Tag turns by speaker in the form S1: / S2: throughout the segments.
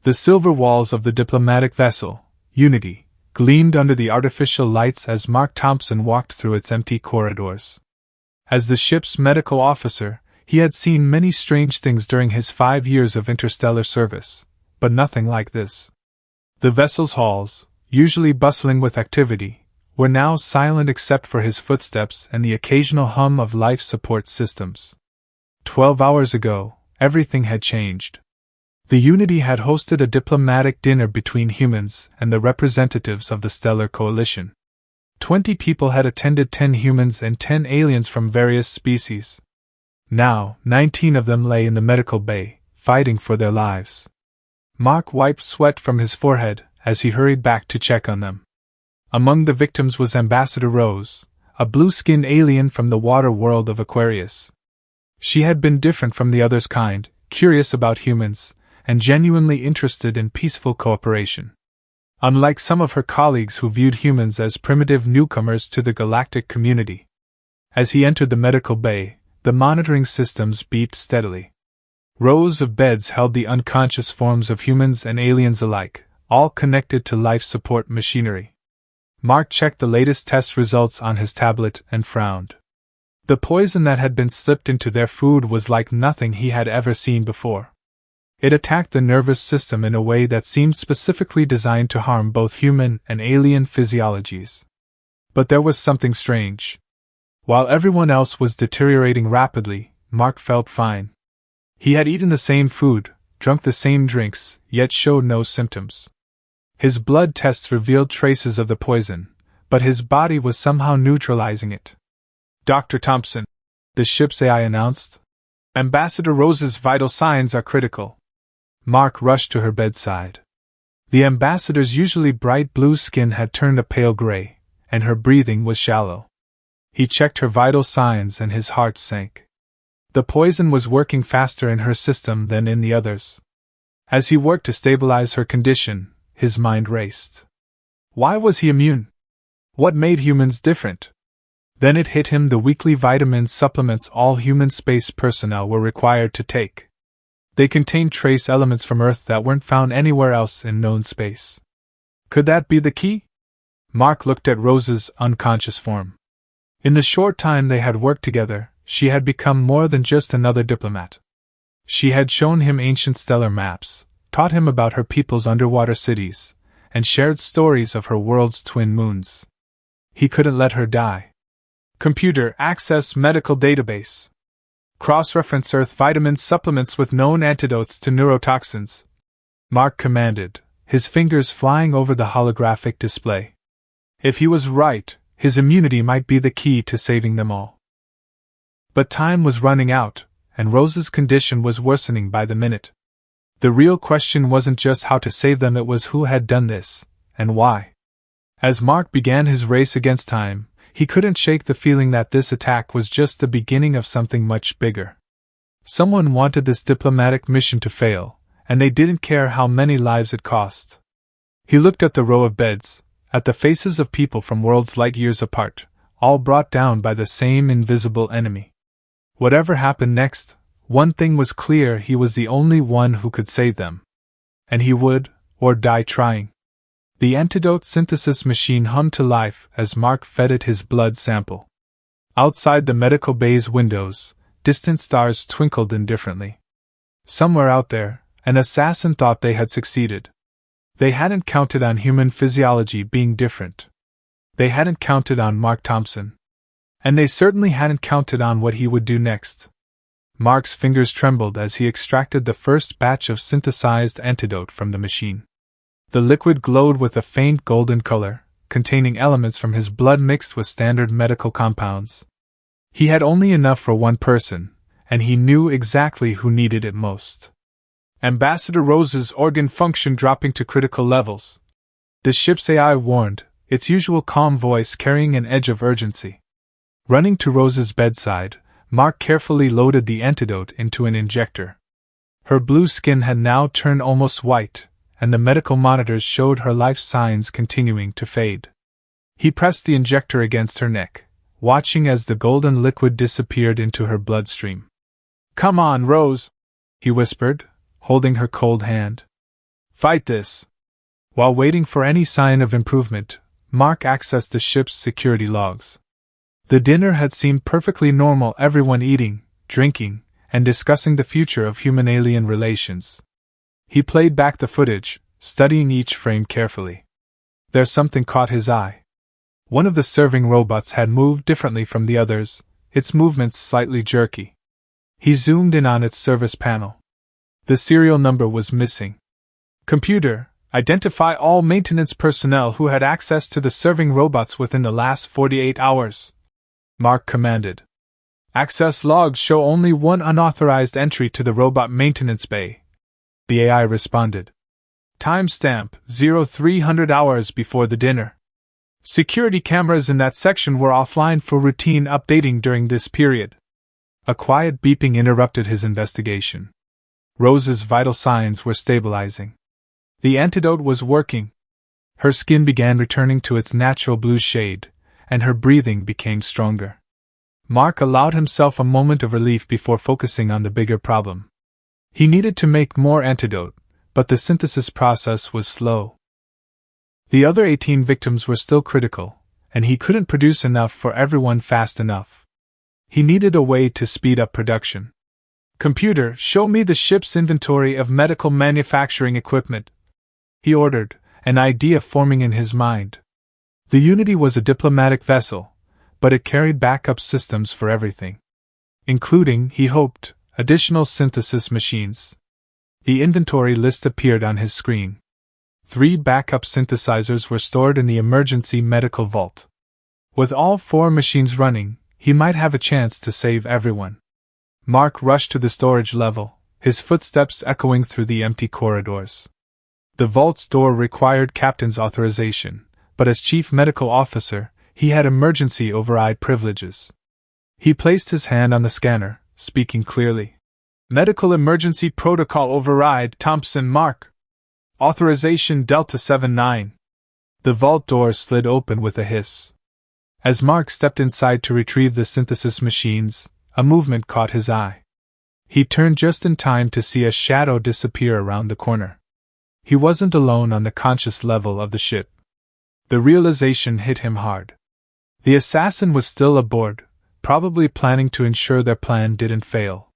S1: The silver walls of the diplomatic vessel, Unity, gleamed under the artificial lights as Mark Thompson walked through its empty corridors. As the ship's medical officer, he had seen many strange things during his 5 years of interstellar service, but nothing like this. The vessel's halls, usually bustling with activity, were now silent except for his footsteps and the occasional hum of life support systems. 12 hours ago, everything had changed. The Unity had hosted a diplomatic dinner between humans and the representatives of the Stellar Coalition. 20 people had attended, 10 humans and 10 aliens from various species. Now, 19 of them lay in the medical bay, fighting for their lives. Mark wiped sweat from his forehead as he hurried back to check on them. Among the victims was Ambassador Rose, a blue-skinned alien from the water world of Aquarius. She had been different from the others' kind, curious about humans, and genuinely interested in peaceful cooperation. Unlike some of her colleagues who viewed humans as primitive newcomers to the galactic community. As he entered the medical bay, the monitoring systems beeped steadily. Rows of beds held the unconscious forms of humans and aliens alike, all connected to life support machinery. Mark checked the latest test results on his tablet and frowned. The poison that had been slipped into their food was like nothing he had ever seen before. It attacked the nervous system in a way that seemed specifically designed to harm both human and alien physiologies. But there was something strange. While everyone else was deteriorating rapidly, Mark felt fine. He had eaten the same food, drunk the same drinks, yet showed no symptoms. His blood tests revealed traces of the poison, but his body was somehow neutralizing it. "Dr. Thompson," the ship's AI announced, "Ambassador Rose's vital signs are critical." Mark rushed to her bedside. The ambassador's usually bright blue skin had turned a pale gray, and her breathing was shallow. He checked her vital signs and his heart sank. The poison was working faster in her system than in the others. As he worked to stabilize her condition, his mind raced. Why was he immune? What made humans different? Then it hit him: the weekly vitamin supplements all human space personnel were required to take. They contained trace elements from Earth that weren't found anywhere else in known space. Could that be the key? Mark looked at Rose's unconscious form. In the short time they had worked together, she had become more than just another diplomat. She had shown him ancient stellar maps, taught him about her people's underwater cities, and shared stories of her world's twin moons. He couldn't let her die. Computer, access medical database. Cross-reference Earth vitamin supplements with known antidotes to neurotoxins, Mark commanded, his fingers flying over the holographic display. If he was right, his immunity might be the key to saving them all. But time was running out, and Rose's condition was worsening by the minute. The real question wasn't just how to save them, it was who had done this, and why. As Mark began his race against time, he couldn't shake the feeling that this attack was just the beginning of something much bigger. Someone wanted this diplomatic mission to fail, and they didn't care how many lives it cost. He looked at the row of beds, at the faces of people from worlds light years apart, all brought down by the same invisible enemy. Whatever happened next, one thing was clear: he was the only one who could save them. And he would, or die trying. The antidote synthesis machine hummed to life as Mark fed it his blood sample. Outside the medical bay's windows, distant stars twinkled indifferently. Somewhere out there, an assassin thought they had succeeded. They hadn't counted on human physiology being different. They hadn't counted on Mark Thompson. And they certainly hadn't counted on what he would do next. Mark's fingers trembled as he extracted the first batch of synthesized antidote from the machine. The liquid glowed with a faint golden color, containing elements from his blood mixed with standard medical compounds. He had only enough for one person, and he knew exactly who needed it most. Ambassador Rose's organ function dropping to critical levels. The ship's AI warned, its usual calm voice carrying an edge of urgency. Running to Rose's bedside, Mark carefully loaded the antidote into an injector. Her blue skin had now turned almost white, and the medical monitors showed her life signs continuing to fade. He pressed the injector against her neck, watching as the golden liquid disappeared into her bloodstream. "Come on, Rose," he whispered, holding her cold hand. Fight this. While waiting for any sign of improvement, Mark accessed the ship's security logs. The dinner had seemed perfectly normal, everyone eating, drinking, and discussing the future of human-alien relations. He played back the footage, studying each frame carefully. There's something caught his eye. One of the serving robots had moved differently from the others, its movements slightly jerky. He zoomed in on its service panel. The serial number was missing. Computer, identify all maintenance personnel who had access to the serving robots within the last 48 hours. Mark commanded. Access logs show only one unauthorized entry to the robot maintenance bay. The AI responded. Timestamp 0300 hours before the dinner. Security cameras in that section were offline for routine updating during this period. A quiet beeping interrupted his investigation. Rose's vital signs were stabilizing. The antidote was working. Her skin began returning to its natural blue shade, and her breathing became stronger. Mark allowed himself a moment of relief before focusing on the bigger problem. He needed to make more antidote, but the synthesis process was slow. The other 18 victims were still critical, and he couldn't produce enough for everyone fast enough. He needed a way to speed up production. Computer, show me the ship's inventory of medical manufacturing equipment, he ordered, an idea forming in his mind. The Unity was a diplomatic vessel, but it carried backup systems for everything. Including, he hoped, additional synthesis machines. The inventory list appeared on his screen. 3 backup synthesizers were stored in the emergency medical vault. With all 4 machines running, he might have a chance to save everyone. Mark rushed to the storage level, his footsteps echoing through the empty corridors. The vault's door required captain's authorization, but as chief medical officer, he had emergency override privileges. He placed his hand on the scanner, speaking clearly. Medical emergency protocol override, Thompson Mark. Authorization Delta 79. The vault door slid open with a hiss. As Mark stepped inside to retrieve the synthesis machines, a movement caught his eye. He turned just in time to see a shadow disappear around the corner. He wasn't alone on the conscious level of the ship. The realization hit him hard. The assassin was still aboard, probably planning to ensure their plan didn't fail.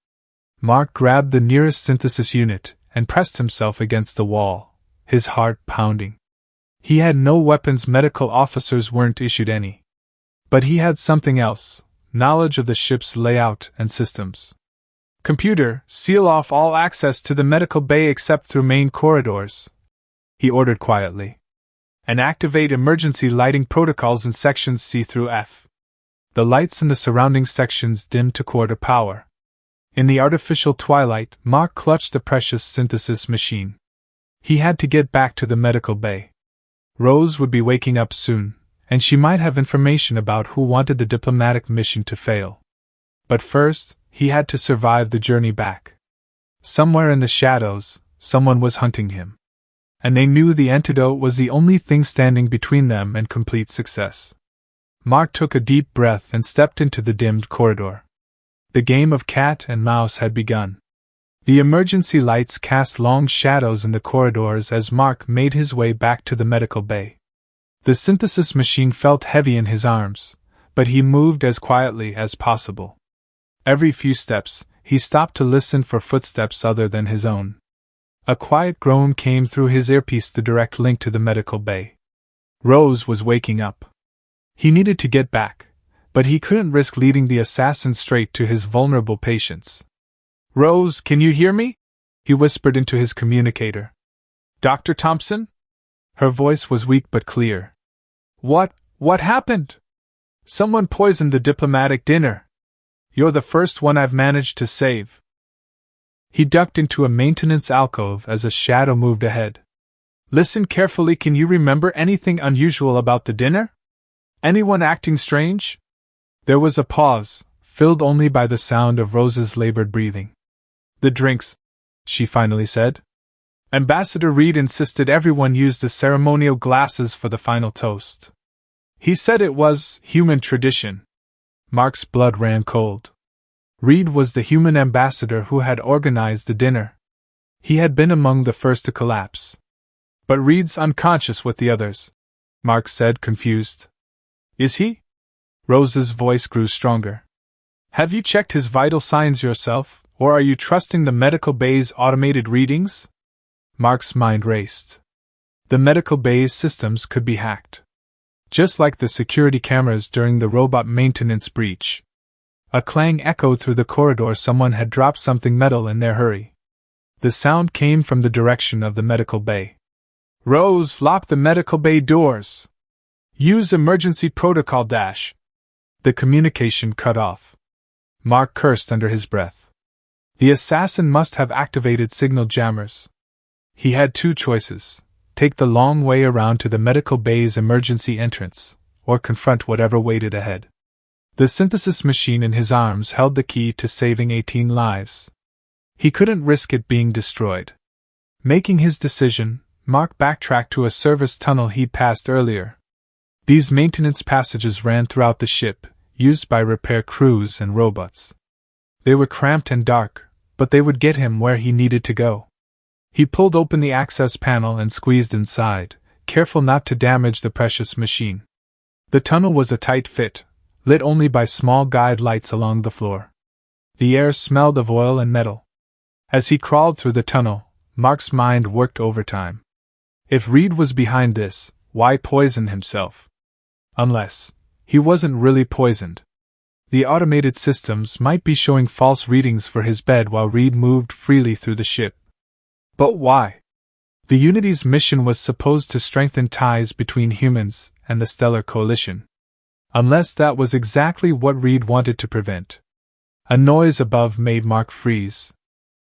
S1: Mark grabbed the nearest synthesis unit and pressed himself against the wall, his heart pounding. He had no weapons, medical officers weren't issued any. But he had something else, knowledge of the ship's layout and systems. Computer, seal off all access to the medical bay except through main corridors, he ordered quietly. And activate emergency lighting protocols in sections C through F. The lights in the surrounding sections dimmed to quarter power. In the artificial twilight, Mark clutched the precious synthesis machine. He had to get back to the medical bay. Rose would be waking up soon, and she might have information about who wanted the diplomatic mission to fail. But first, he had to survive the journey back. Somewhere in the shadows, someone was hunting him. And they knew the antidote was the only thing standing between them and complete success. Mark took a deep breath and stepped into the dimmed corridor. The game of cat and mouse had begun. The emergency lights cast long shadows in the corridors as Mark made his way back to the medical bay. The synthesis machine felt heavy in his arms, but he moved as quietly as possible. Every few steps, he stopped to listen for footsteps other than his own. A quiet groan came through his earpiece, the direct link to the medical bay. Rose was waking up. He needed to get back, but he couldn't risk leading the assassin straight to his vulnerable patients. Rose, can you hear me? He whispered into his communicator. Dr. Thompson? Her voice was weak but clear. What happened? Someone poisoned the diplomatic dinner. You're the first one I've managed to save. He ducked into a maintenance alcove as a shadow moved ahead. Listen carefully, can you remember anything unusual about the dinner? Anyone acting strange? There was a pause, filled only by the sound of Rose's labored breathing. The drinks, she finally said. Ambassador Reed insisted everyone use the ceremonial glasses for the final toast. He said it was human tradition. Mark's blood ran cold. Reed was the human ambassador who had organized the dinner. He had been among the first to collapse, But Reed's unconscious with the others, Mark said, confused. Is he? Rose's voice grew stronger. Have you checked his vital signs yourself, or are you trusting the medical bay's automated readings? Mark's mind raced. The medical bay's systems could be hacked. Just like the security cameras during the robot maintenance breach. A clang echoed through the corridor. Someone had dropped something metal in their hurry. The sound came from the direction of the medical bay. Rose, lock the medical bay doors. Use emergency protocol dash. The communication cut off. Mark cursed under his breath. The assassin must have activated signal jammers. He had two choices: take the long way around to the medical bay's emergency entrance, or confront whatever waited ahead. The synthesis machine in his arms held the key to saving 18 lives. He couldn't risk it being destroyed. Making his decision, Mark backtracked to a service tunnel he'd passed earlier. These maintenance passages ran throughout the ship, used by repair crews and robots. They were cramped and dark, but they would get him where he needed to go. He pulled open the access panel and squeezed inside, careful not to damage the precious machine. The tunnel was a tight fit, lit only by small guide lights along the floor. The air smelled of oil and metal. As he crawled through the tunnel, Mark's mind worked overtime. If Reed was behind this, why poison himself? Unless he wasn't really poisoned. The automated systems might be showing false readings for his bed while Reed moved freely through the ship. But why? The Unity's mission was supposed to strengthen ties between humans and the Stellar Coalition. Unless that was exactly what Reed wanted to prevent. A noise above made Mark freeze.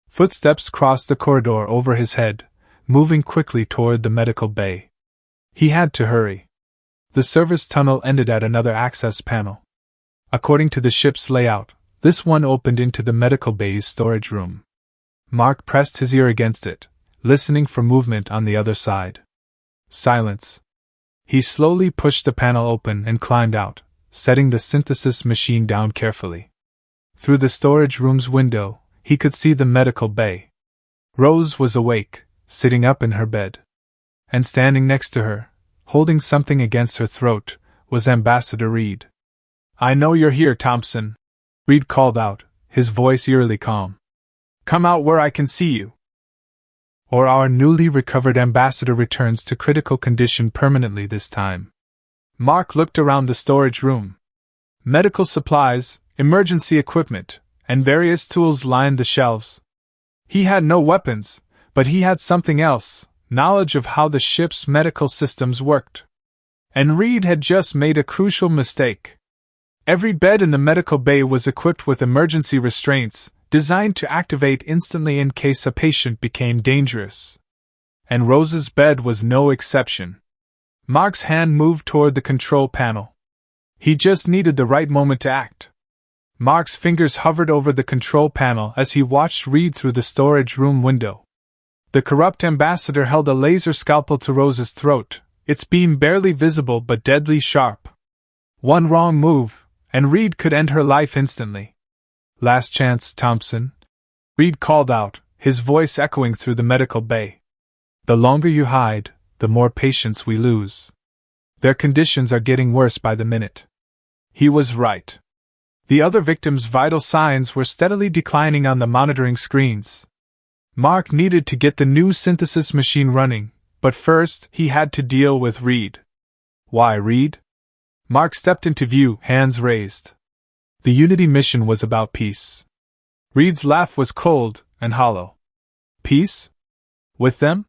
S1: Footsteps crossed the corridor over his head, moving quickly toward the medical bay. He had to hurry. The service tunnel ended at another access panel. According to the ship's layout, this one opened into the medical bay's storage room. Mark pressed his ear against it, listening for movement on the other side. Silence. He slowly pushed the panel open and climbed out, setting the synthesis machine down carefully. Through the storage room's window, he could see the medical bay. Rose was awake, sitting up in her bed. And standing next to her, holding something against her throat, was Ambassador Reed. "I know you're here, Thompson," Reed called out, his voice eerily calm. "Come out where I can see you, or our newly recovered ambassador returns to critical condition permanently this time." Mark looked around the storage room. Medical supplies, emergency equipment, and various tools lined the shelves. He had no weapons, but he had something else: knowledge of how the ship's medical systems worked. And Reed had just made a crucial mistake. Every bed in the medical bay was equipped with emergency restraints, designed to activate instantly in case a patient became dangerous. And Rose's bed was no exception. Mark's hand moved toward the control panel. He just needed the right moment to act. Mark's fingers hovered over the control panel as he watched Reed through the storage room window. The corrupt ambassador held a laser scalpel to Rose's throat, its beam barely visible but deadly sharp. One wrong move, and Reed could end her life instantly. "Last chance, Thompson," Reed called out, his voice echoing through the medical bay. "The longer you hide, the more patients we lose. Their conditions are getting worse by the minute." He was right. The other victims' vital signs were steadily declining on the monitoring screens. Mark needed to get the new synthesis machine running, but first he had to deal with Reed. Why Reed? Mark stepped into view, hands raised. The Unity mission was about peace. Reed's laugh was cold and hollow. Peace? With them?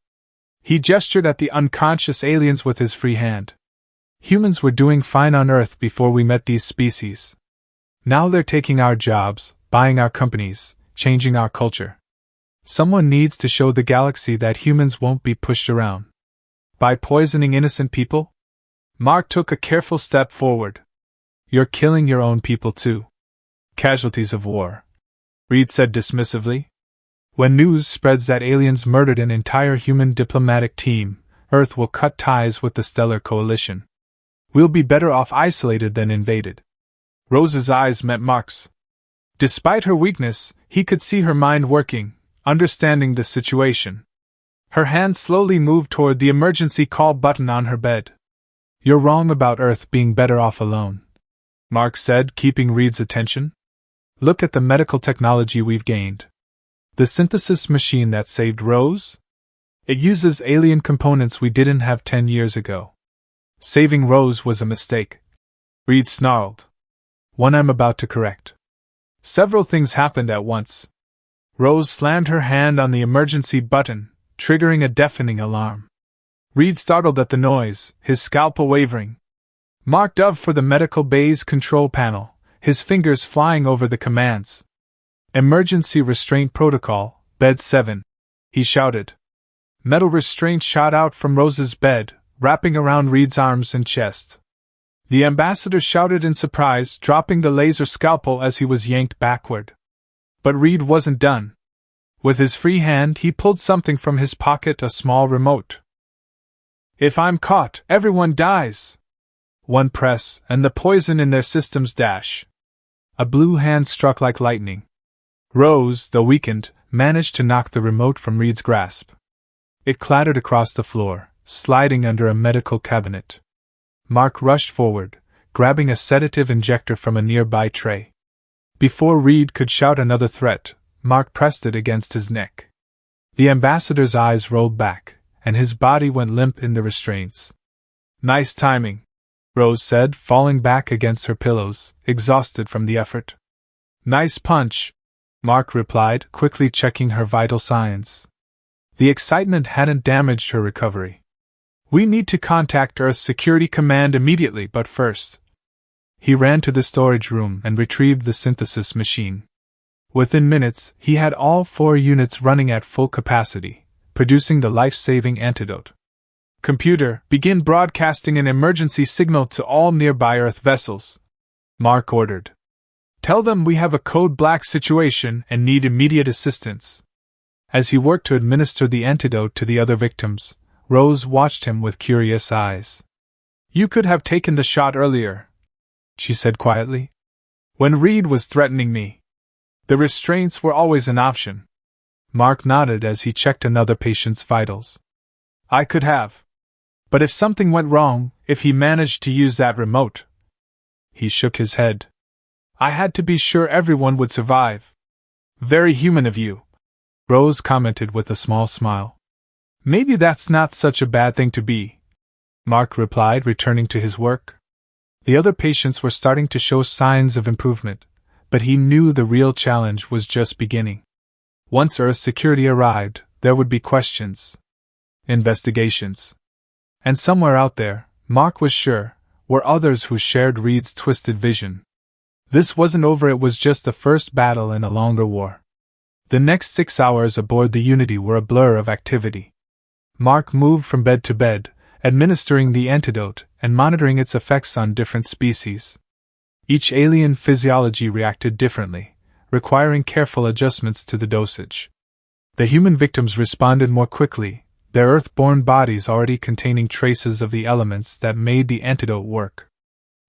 S1: He gestured at the unconscious aliens with his free hand. Humans were doing fine on Earth before we met these species. Now they're taking our jobs, buying our companies, changing our culture. Someone needs to show the galaxy that humans won't be pushed around. By poisoning innocent people? Mark took a careful step forward. "You're killing your own people too. Casualties of war," Reed said dismissively. "When news spreads that aliens murdered an entire human diplomatic team, Earth will cut ties with the Stellar Coalition. We'll be better off isolated than invaded." Rose's eyes met Mark's. Despite her weakness, he could see her mind working, understanding the situation. Her hand slowly moved toward the emergency call button on her bed. "You're wrong about Earth being better off alone," Mark said, keeping Reed's attention. "Look at the medical technology we've gained. The synthesis machine that saved Rose? It uses alien components we didn't have 10 years ago. Saving Rose was a mistake," Reed snarled. "One I'm about to correct." Several things happened at once. Rose slammed her hand on the emergency button, triggering a deafening alarm. Reed startled at the noise, his scalpel wavering. Mark dove for the medical bay's control panel, his fingers flying over the commands. "Emergency restraint protocol, bed 7, he shouted. Metal restraint shot out from Rose's bed, wrapping around Reed's arms and chest. The ambassador shouted in surprise, dropping the laser scalpel as he was yanked backward. But Reed wasn't done. With his free hand, he pulled something from his pocket, a small remote. "If I'm caught, everyone dies." One press, and the poison in their systems dash. A blue hand struck like lightning. Rose, though weakened, managed to knock the remote from Reed's grasp. It clattered across the floor, sliding under a medical cabinet. Mark rushed forward, grabbing a sedative injector from a nearby tray. Before Reed could shout another threat, Mark pressed it against his neck. The ambassador's eyes rolled back, and his body went limp in the restraints. "Nice timing," Rose said, falling back against her pillows, exhausted from the effort. "Nice punch," Mark replied, quickly checking her vital signs. The excitement hadn't damaged her recovery. "We need to contact Earth Security Command immediately, but first." He ran to the storage room and retrieved the synthesis machine. Within minutes, he had all 4 units running at full capacity, producing the life-saving antidote. "Computer, begin broadcasting an emergency signal to all nearby Earth vessels," Mark ordered. "Tell them we have a code black situation and need immediate assistance." As he worked to administer the antidote to the other victims, Rose watched him with curious eyes. "You could have taken the shot earlier," she said quietly. "When Reed was threatening me. The restraints were always an option." Mark nodded as he checked another patient's vitals. "I could have. But if something went wrong, if he managed to use that remote..." He shook his head. "I had to be sure everyone would survive." "Very human of you," Rose commented with a small smile. "Maybe that's not such a bad thing to be," Mark replied, returning to his work. The other patients were starting to show signs of improvement, but he knew the real challenge was just beginning. Once Earth security arrived, there would be questions. Investigations. And somewhere out there, Mark was sure, were others who shared Reed's twisted vision. This wasn't over, it was just the first battle in a longer war. The next 6 hours aboard the Unity were a blur of activity. Mark moved from bed to bed, administering the antidote and monitoring its effects on different species. Each alien physiology reacted differently, requiring careful adjustments to the dosage. The human victims responded more quickly, their Earth-born bodies already containing traces of the elements that made the antidote work.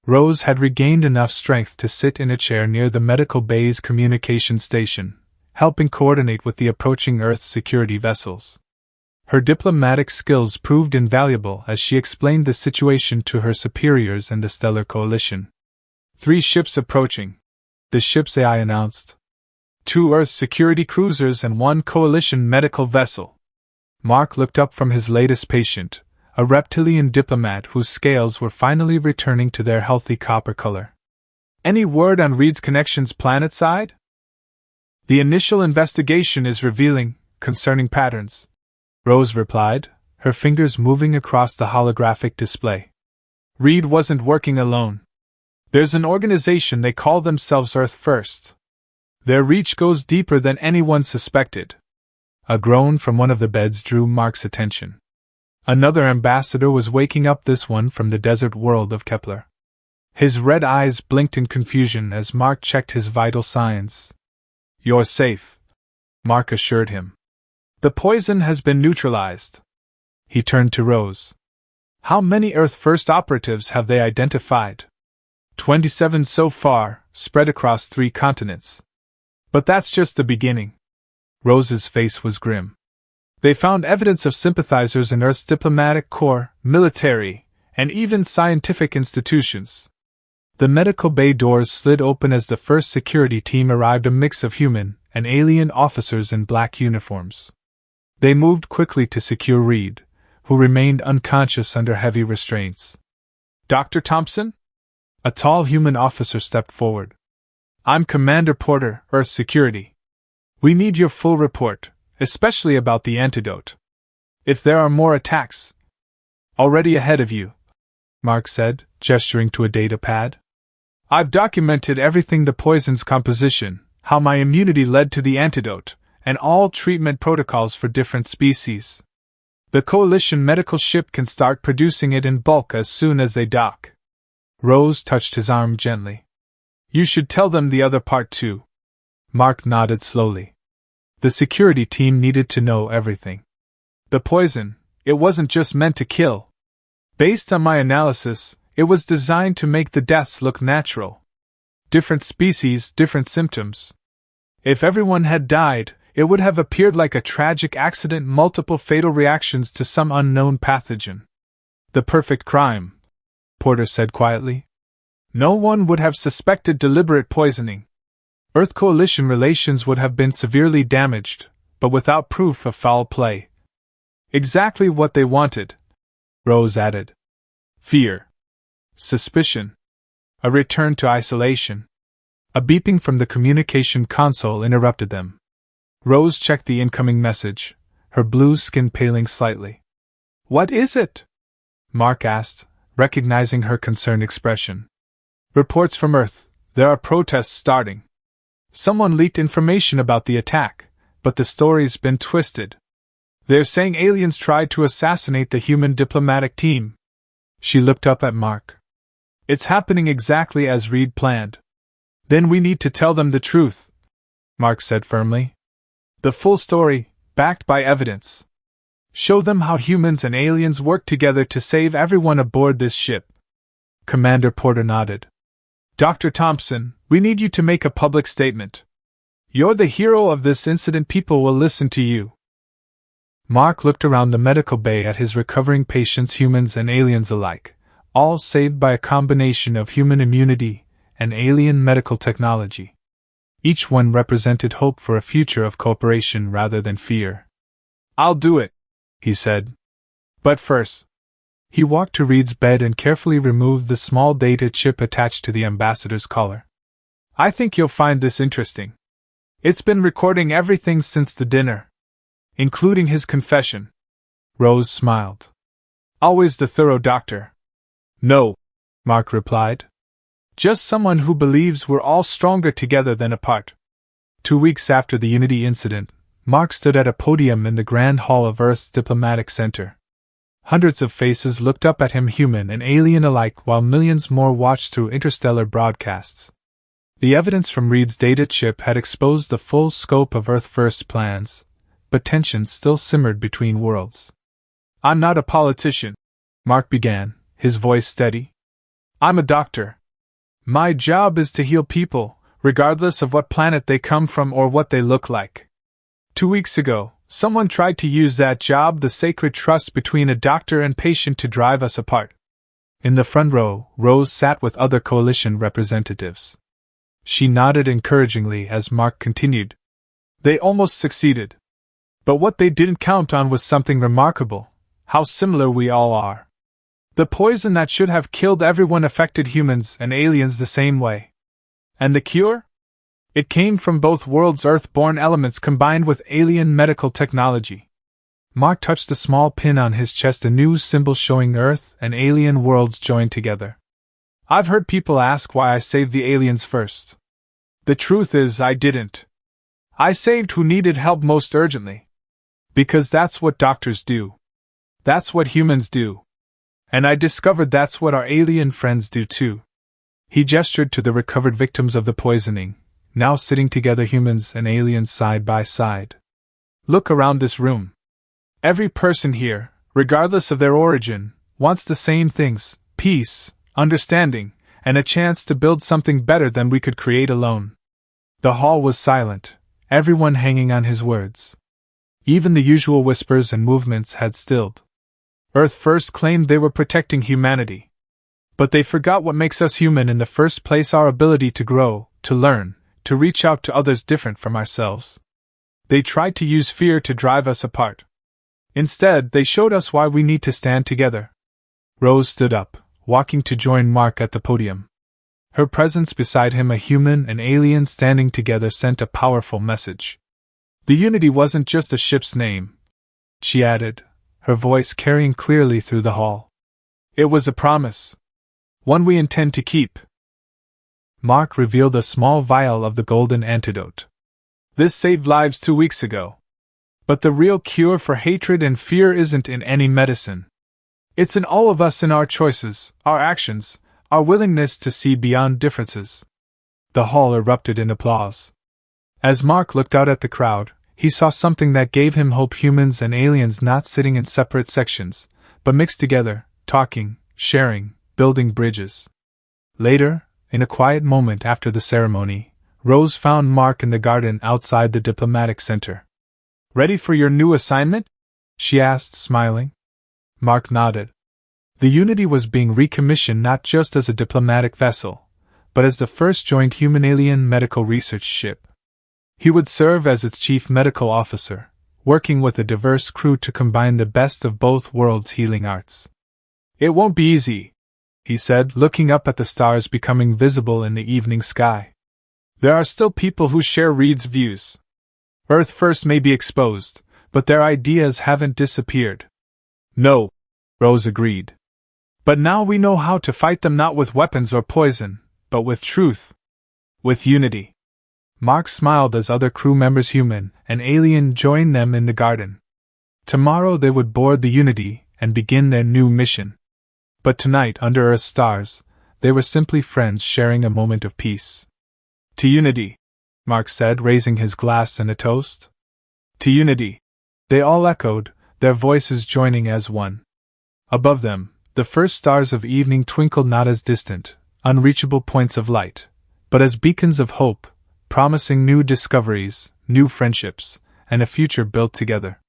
S1: Rose had regained enough strength to sit in a chair near the medical bay's communication station, helping coordinate with the approaching Earth security vessels. Her diplomatic skills proved invaluable as she explained the situation to her superiors and the Stellar Coalition. 3 ships approaching, the ship's AI announced. 2 Earth security cruisers and 1 Coalition medical vessel. Mark looked up from his latest patient, a reptilian diplomat whose scales were finally returning to their healthy copper color. "Any word on Reed's connections planetside?" "The initial investigation is revealing concerning patterns," Rose replied, her fingers moving across the holographic display. "Reed wasn't working alone. There's an organization, they call themselves Earth First. Their reach goes deeper than anyone suspected." A groan from one of the beds drew Mark's attention. Another ambassador was waking up, this one from the desert world of Kepler. His red eyes blinked in confusion as Mark checked his vital signs. "You're safe," Mark assured him. "The poison has been neutralized." He turned to Rose. "How many Earth First operatives have they identified?" 27 so far, spread across 3 continents. "But that's just the beginning." Rose's face was grim. They found evidence of sympathizers in Earth's diplomatic corps, military, and even scientific institutions. The medical bay doors slid open as the first security team arrived, a mix of human and alien officers in black uniforms. They moved quickly to secure Reed, who remained unconscious under heavy restraints. "Dr. Thompson?" A tall human officer stepped forward. "I'm Commander Porter, Earth Security. We need your full report, especially about the antidote. If there are more attacks." "Already ahead of you," Mark said, gesturing to a data pad. "I've documented everything: the poison's composition, how my immunity led to the antidote, and all treatment protocols for different species. The Coalition medical ship can start producing it in bulk as soon as they dock." Rose touched his arm gently. "You should tell them the other part too." Mark nodded slowly. The security team needed to know everything. "The poison, it wasn't just meant to kill. Based on my analysis, it was designed to make the deaths look natural. Different species, different symptoms. If everyone had died, it would have appeared like a tragic accident, multiple fatal reactions to some unknown pathogen. The perfect crime," Porter said quietly. "No one would have suspected deliberate poisoning. Earth Coalition relations would have been severely damaged, but without proof of foul play." "Exactly what they wanted," Rose added. "Fear. Suspicion. A return to isolation." A beeping from the communication console interrupted them. Rose checked the incoming message, her blue skin paling slightly. "What is it?" Mark asked, recognizing her concerned expression. "Reports from Earth. There are protests starting. Someone leaked information about the attack, but the story's been twisted. They're saying aliens tried to assassinate the human diplomatic team." She looked up at Mark. "It's happening exactly as Reed planned." "Then we need to tell them the truth," Mark said firmly. "The full story, backed by evidence. Show them how humans and aliens work together to save everyone aboard this ship." Commander Porter nodded. "Dr. Thompson, we need you to make a public statement. You're the hero of this incident. People will listen to you." Mark looked around the medical bay at his recovering patients, humans and aliens alike, all saved by a combination of human immunity and alien medical technology. Each one represented hope for a future of cooperation rather than fear. "I'll do it," he said. "But first..." He walked to Reed's bed and carefully removed the small data chip attached to the ambassador's collar. "I think you'll find this interesting. It's been recording everything since the dinner, including his confession." Rose smiled. "Always the thorough doctor." "No," Mark replied. "Just someone who believes we're all stronger together than apart." 2 weeks after the Unity incident, Mark stood at a podium in the Grand Hall of Earth's Diplomatic Center. Hundreds of faces looked up at him, human and alien alike, while millions more watched through interstellar broadcasts. The evidence from Reed's data chip had exposed the full scope of Earth First plans, but tensions still simmered between worlds. "I'm not a politician," Mark began, his voice steady. "I'm a doctor. My job is to heal people, regardless of what planet they come from or what they look like. 2 weeks ago, someone tried to use that job, the sacred trust between a doctor and patient, to drive us apart." In the front row, Rose sat with other coalition representatives. She nodded encouragingly as Mark continued. "They almost succeeded. But what they didn't count on was something remarkable: how similar we all are. The poison that should have killed everyone affected humans and aliens the same way. And the cure? It came from both worlds' Earth-born elements combined with alien medical technology." Mark touched the small pin on his chest, a new symbol showing Earth and alien worlds joined together. "I've heard people ask why I saved the aliens first. The truth is, I didn't. I saved who needed help most urgently. Because that's what doctors do. That's what humans do. And I discovered that's what our alien friends do too." He gestured to the recovered victims of the poisoning, now sitting together, humans and aliens side by side. "Look around this room. Every person here, regardless of their origin, wants the same things: peace, understanding, and a chance to build something better than we could create alone." The hall was silent, everyone hanging on his words. Even the usual whispers and movements had stilled. Earth First claimed they were protecting humanity. But they forgot what makes us human in the first place: our ability to grow, to learn, to reach out to others different from ourselves. They tried to use fear to drive us apart. Instead, they showed us why we need to stand together. Rose stood up, walking to join Mark at the podium. Her presence beside him, a human and alien standing together, sent a powerful message. The Unity wasn't just a ship's name, she added, her voice carrying clearly through the hall. It was a promise. One we intend to keep. Mark revealed a small vial of the golden antidote. This saved lives 2 weeks ago. But the real cure for hatred and fear isn't in any medicine. It's in all of us, in our choices, our actions, our willingness to see beyond differences. The hall erupted in applause. As Mark looked out at the crowd, he saw something that gave him hope: humans and aliens not sitting in separate sections, but mixed together, talking, sharing, building bridges. Later, in a quiet moment after the ceremony, Rose found Mark in the garden outside the diplomatic center. "Ready for your new assignment?" she asked, smiling. Mark nodded. The Unity was being recommissioned not just as a diplomatic vessel, but as the first joint human-alien medical research ship. He would serve as its chief medical officer, working with a diverse crew to combine the best of both worlds' healing arts. "It won't be easy," he said, looking up at the stars becoming visible in the evening sky. "There are still people who share Reed's views. Earth First may be exposed, but their ideas haven't disappeared." "No," Rose agreed. "But now we know how to fight them, not with weapons or poison, but with truth. With unity." Mark smiled as other crew members, human and alien, joined them in the garden. Tomorrow they would board the Unity and begin their new mission. But tonight, under Earth's stars, they were simply friends sharing a moment of peace. "To Unity," Mark said, raising his glass in a toast. "To Unity," they all echoed, their voices joining as one. Above them, the first stars of evening twinkled, not as distant, unreachable points of light, but as beacons of hope, promising new discoveries, new friendships, and a future built together.